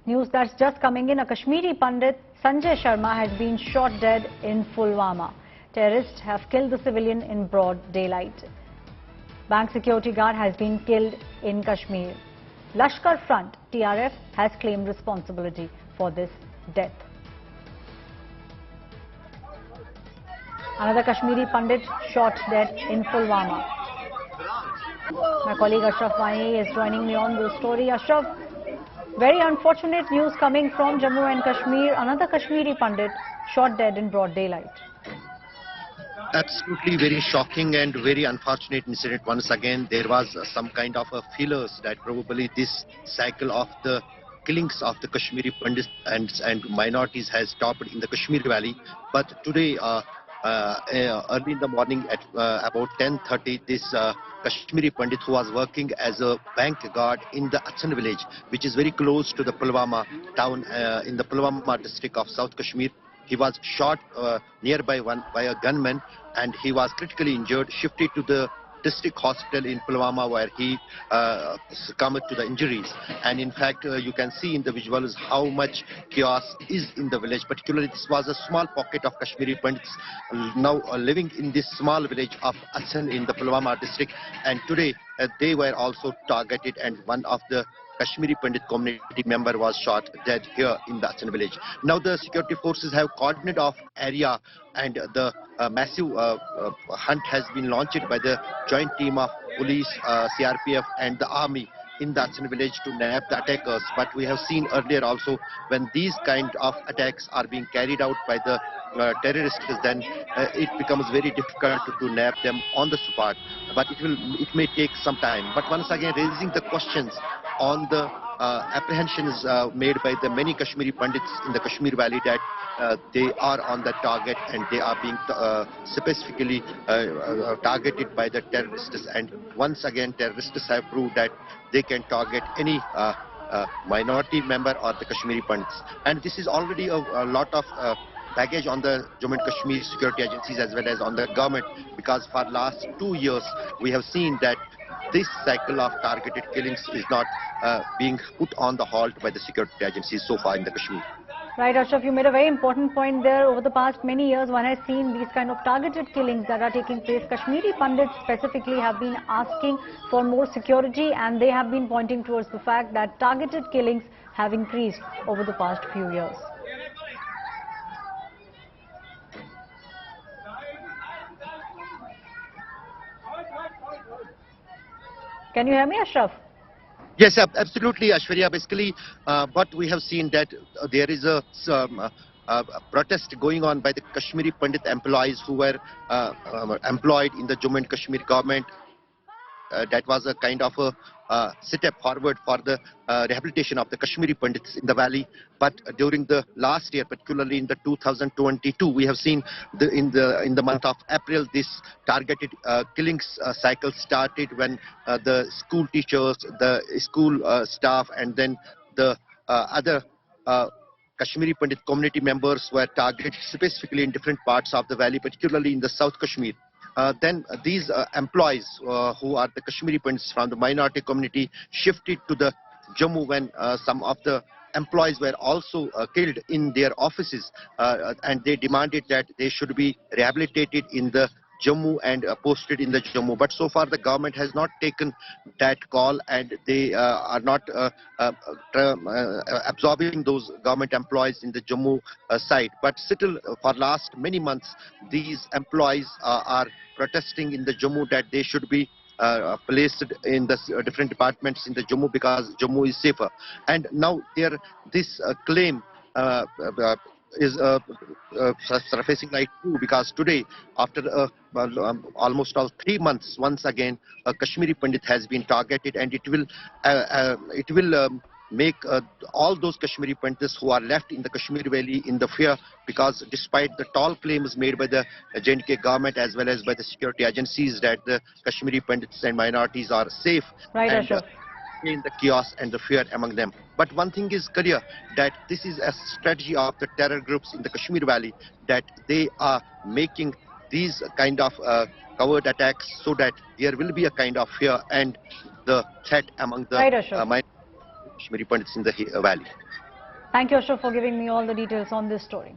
News that's just coming in. A Kashmiri Pandit, Sanjay Sharma, has been shot dead in Pulwama. Terrorists have killed the civilian in broad daylight. Bank security guard has been killed in Kashmir. Lashkar Front, TRF, has claimed responsibility for this death. Another Kashmiri Pandit shot dead in Pulwama. My colleague Ashraf Wani is joining me on the story. Ashraf, very unfortunate news coming from Jammu and Kashmir. Another Kashmiri Pandit shot dead in broad daylight. Absolutely very shocking and very unfortunate incident. Once again, there was some kind of a feelers that probably this cycle of the killings of the Kashmiri Pandits and minorities has stopped in the Kashmir Valley. But today, early in the morning at about 10:30, this Kashmiri Pandit, who was working as a bank guard in the Achan village, which is very close to the Pulwama town in the Pulwama district of South Kashmir, he was shot nearby by a gunman, and he was critically injured, shifted to the district hospital in Pulwama, where he succumbed to the injuries. And in fact, you can see in the visuals how much chaos is in the village. Particularly, this was a small pocket of Kashmiri Pandits now living in this small village of Achan in the Pulwama district. And today, they were also targeted, and one of the Kashmiri Pandit community member was shot dead here in the Achan village. Now the security forces have coordinated off area, and the massive hunt has been launched by the joint team of police, CRPF and the army in the Achan village to nab the attackers. But we have seen earlier also, when these kind of attacks are being carried out by the terrorists, then it becomes very difficult to nab them on the spot. But it may take some time. But once again, raising the questions on the apprehensions made by the many Kashmiri Pandits in the Kashmir Valley, that they are on the target and they are being specifically targeted by the terrorists. And once again, terrorists have proved that they can target any minority member or the Kashmiri Pandits. And this is already a lot of baggage on the Jammu and Kashmir security agencies as well as on the government, because for last 2 years we have seen that this cycle of targeted killings is not being put on the halt by the security agencies so far in the Kashmir. Right, Ashraf, you made a very important point there. Over the past many years, one has seen these kind of targeted killings that are taking place. Kashmiri Pandits specifically have been asking for more security, and they have been pointing towards the fact that targeted killings have increased over the past few years. Can you hear me, Ashraf? Yes, absolutely, Ashwarya. Basically, but we have seen that there is a protest going on by the Kashmiri Pandit employees who were employed in the Jammu and Kashmir government. That was a kind of a step forward for the rehabilitation of the Kashmiri Pandits in the valley. But during the last year, particularly in the 2022, we have seen in the month of April, this targeted killings cycle started when the school teachers, the school staff, and then the other Kashmiri Pandit community members were targeted specifically in different parts of the valley, particularly in the South Kashmir. Then these employees who are the Kashmiri Pandits from the minority community shifted to the Jammu when some of the employees were also killed in their offices, and they demanded that they should be rehabilitated in the Jammu and posted in the Jammu. But so far the government has not taken that call, and they are not absorbing those government employees in the Jammu side. But still, for last many months, these employees are protesting in the Jammu that they should be placed in the different departments in the Jammu, because Jammu is safer. And now this claim is surfacing like true, because today, after almost 3 months, once again a Kashmiri Pandit has been targeted, and it will make all those Kashmiri Pandits who are left in the Kashmir Valley in the fear, because despite the tall claims made by the J&K government as well as by the security agencies that the Kashmiri Pandits and minorities are safe, right, and in the chaos and the fear among them. But one thing is clear, that this is a strategy of the terror groups in the Kashmir Valley, that they are making these kind of covert attacks so that there will be a kind of fear and the threat among the right, Kashmiri Pandits in the valley. Thank you, Ashok, for giving me all the details on this story.